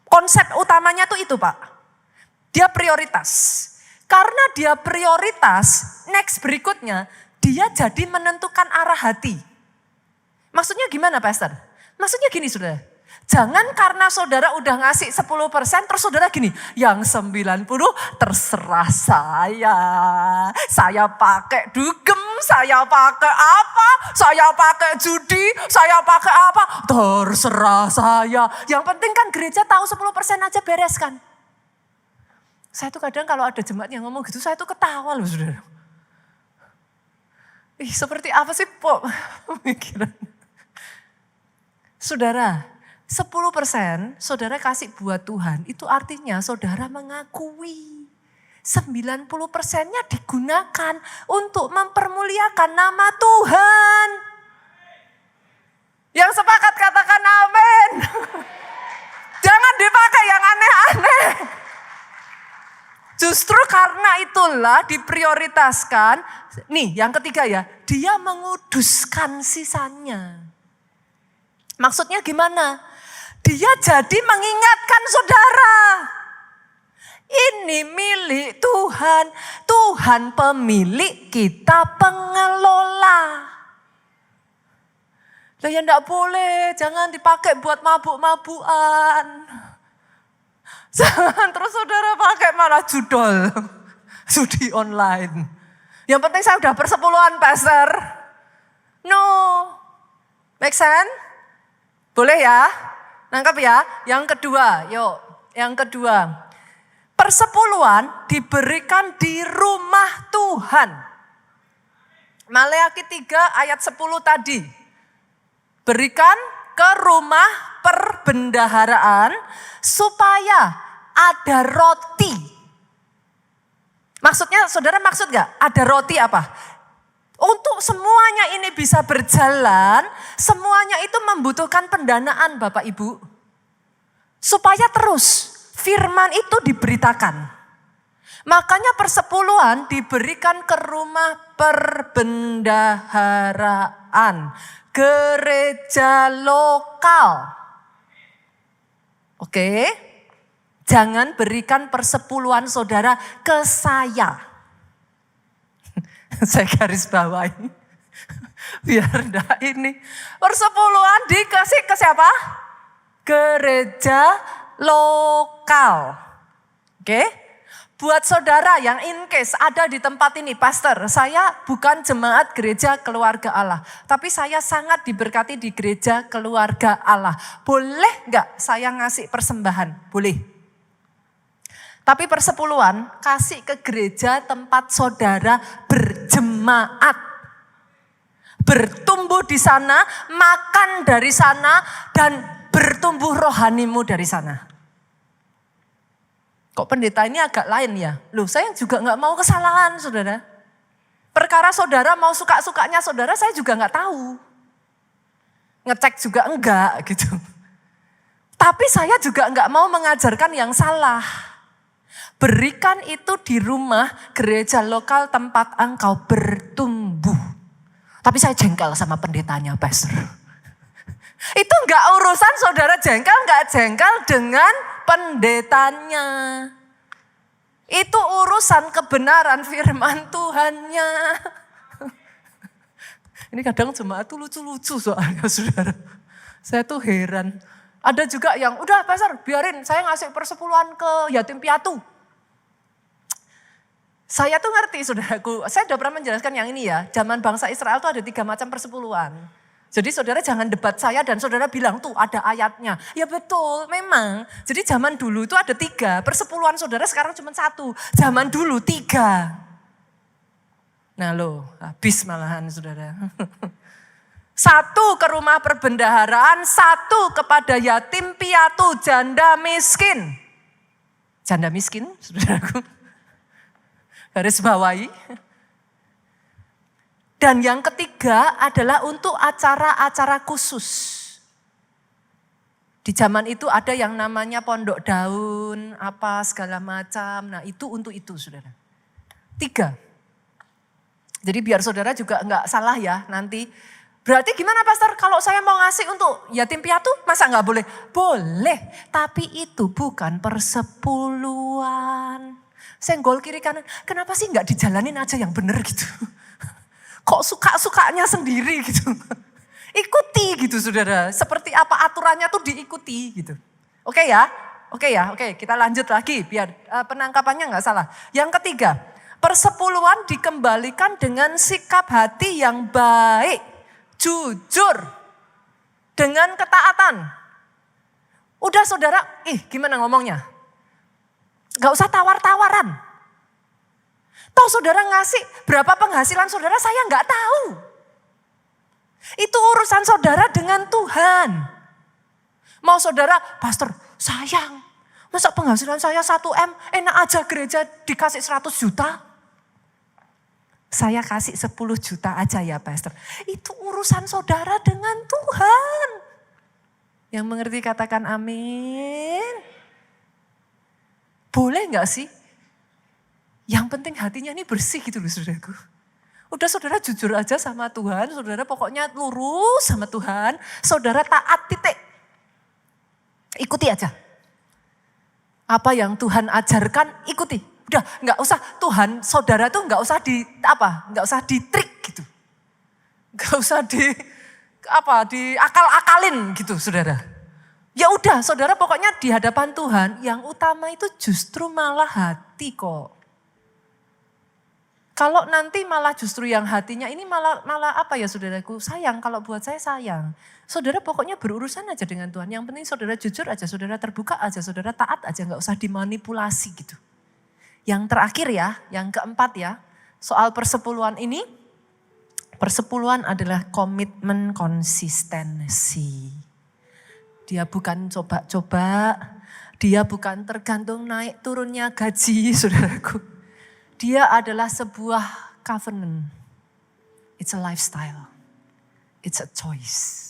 Konsep utamanya tuh itu Pak. Dia prioritas. Karena dia prioritas, next berikutnya, dia jadi menentukan arah hati. Maksudnya gimana Pastor? Maksudnya gini saudara. Jangan karena saudara udah ngasih 10% terus saudara gini, yang 90 terserah saya. Saya pakai dugem, saya pakai apa, saya pakai judi, saya pakai apa, terserah saya. Yang penting kan gereja tahu 10% aja beres kan. Saya tuh kadang kalau ada jemaat yang ngomong gitu, saya tuh ketawa loh saudara. Seperti apa sih pemikiran? Saudara, 10% saudara kasih buat Tuhan, itu artinya saudara mengakui 90%-nya digunakan untuk mempermuliakan nama Tuhan. Yang sepakat katakan amin. Jangan dipakai yang aneh-aneh. Justru karena itulah diprioritaskan. Nih yang ketiga ya, dia menguduskan sisanya. Maksudnya gimana? Dia jadi mengingatkan saudara. Ini milik Tuhan. Tuhan pemilik, kita pengelola. Lah ya enggak boleh, jangan dipakai buat mabuk-mabukan. Jangan terus saudara pakai malah judol. Judi online. Yang penting saya udah persepuluhan pastor. No. Make sense? Boleh ya? Nangkap ya? Yang kedua, yuk. Yang kedua. Persepuluhan diberikan di rumah Tuhan. Maleakhi 3 ayat 10 tadi. Berikan ke rumah perbendaharaan supaya ada roti. Maksudnya saudara maksud gak? Ada roti apa? Untuk semuanya ini bisa berjalan, semuanya itu membutuhkan pendanaan Bapak Ibu. Supaya terus firman itu diberitakan. Makanya persepuluhan diberikan ke rumah perbendaharaan. Gereja lokal. Oke. Jangan berikan persepuluhan saudara ke saya. Saya garis bawahi. Biar enggak ini. Persepuluhan dikasih ke siapa? Gereja lokal. Oke. Buat saudara yang in case ada di tempat ini, pastor, saya bukan jemaat gereja keluarga Allah. Tapi saya sangat diberkati di gereja keluarga Allah. Boleh enggak saya ngasih persembahan? Boleh. Tapi persepuluhan kasih ke gereja tempat saudara berjemaat. Bertumbuh di sana, makan dari sana, dan bertumbuh rohanimu dari sana. Kok pendeta ini agak lain ya? Loh saya juga gak mau kesalahan saudara. Perkara saudara mau suka-sukanya saudara saya juga gak tahu. Ngecek juga enggak gitu. Tapi saya juga gak mau mengajarkan yang salah. Berikan itu di rumah gereja lokal tempat engkau bertumbuh. Tapi saya jengkel sama pendetanya pastor. Itu enggak urusan saudara jengkel, enggak jengkel dengan pendetanya. Itu urusan kebenaran firman Tuhannya. Ini kadang jemaat tuh lucu-lucu soalnya saudara. Saya tuh heran. Ada juga yang udah pastor biarin saya ngasih persepuluhan ke yatim piatu. Saya tuh ngerti saudaraku, saya udah pernah menjelaskan yang ini ya. Zaman bangsa Israel tuh ada 3 macam persepuluhan. Jadi saudara jangan debat saya dan saudara bilang tuh ada ayatnya. Ya betul memang. Jadi zaman dulu itu ada 3. Persepuluhan saudara sekarang cuma 1. Zaman dulu 3. Nah loh habis malahan saudara. 1 ke rumah perbendaharaan, 1 kepada yatim piatu, janda miskin. Janda miskin saudaraku. Garis bawahi. Dan yang ketiga adalah untuk acara-acara khusus. Di zaman itu ada yang namanya pondok daun, apa segala macam. Nah itu untuk itu saudara. 3. Jadi biar saudara juga enggak salah ya nanti. Berarti gimana pastor kalau saya mau ngasih untuk yatim piatu masa enggak boleh? Boleh, tapi itu bukan persepuluhan. Senggol kiri kanan, kenapa sih enggak dijalanin aja yang benar gitu? Kok suka-sukanya sendiri gitu. Ikuti gitu saudara. Seperti apa aturannya tuh diikuti gitu. Oke ya? Oke kita lanjut lagi biar penangkapannya gak salah. Yang ketiga, persepuluhan dikembalikan dengan sikap hati yang baik. Jujur. Dengan ketaatan. Udah saudara, gimana ngomongnya? Gak usah tawar-tawaran. Tahu saudara ngasih berapa penghasilan saudara saya nggak tahu. Itu urusan saudara dengan Tuhan. Mau saudara, pastor sayang Masa penghasilan saya 1M, enak aja gereja dikasih 100 juta. Saya kasih 10 juta aja ya pastor. Itu urusan saudara dengan Tuhan. Yang mengerti katakan amin. Boleh gak sih? Yang penting hatinya ini bersih gitu loh saudaraku. Udah saudara jujur aja sama Tuhan, saudara pokoknya lurus sama Tuhan. Saudara taat titik. Ikuti aja. Apa yang Tuhan ajarkan ikuti. Udah nggak usah Tuhan, saudara tuh nggak usah nggak usah ditrik gitu, nggak usah diakal-akalin gitu, saudara. Ya udah, saudara pokoknya di hadapan Tuhan yang utama itu justru malah hati kok. Kalau nanti malah justru yang hatinya ini malah apa ya saudaraku, sayang, kalau buat saya sayang. Saudara pokoknya berurusan aja dengan Tuhan. Yang penting saudara jujur aja, saudara terbuka aja, saudara taat aja, nggak usah dimanipulasi gitu. Yang terakhir ya, yang keempat ya, soal persepuluhan ini, persepuluhan adalah komitmen konsistensi. Dia bukan coba-coba, dia bukan tergantung naik turunnya gaji, saudaraku. Dia adalah sebuah covenant. It's a lifestyle. It's a choice.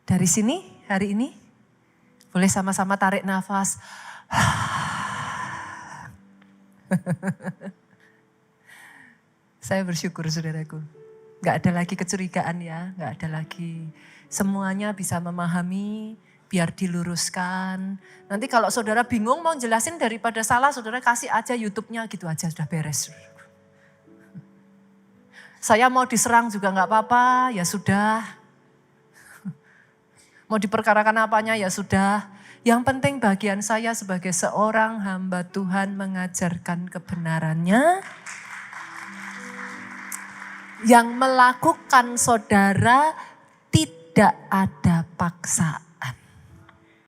Dari sini, hari ini, boleh sama-sama tarik nafas. Saya bersyukur saudaraku. Gak ada lagi kecurigaan ya, gak ada lagi. Semuanya bisa memahami, biar diluruskan. Nanti kalau saudara bingung mau jelasin daripada salah, saudara kasih aja YouTube-nya gitu aja sudah beres. Saya mau diserang juga gak apa-apa, ya sudah. Mau diperkarakan apanya ya sudah. Yang penting bagian saya sebagai seorang hamba Tuhan mengajarkan kebenarannya. Yang melakukan saudara tidak ada paksaan.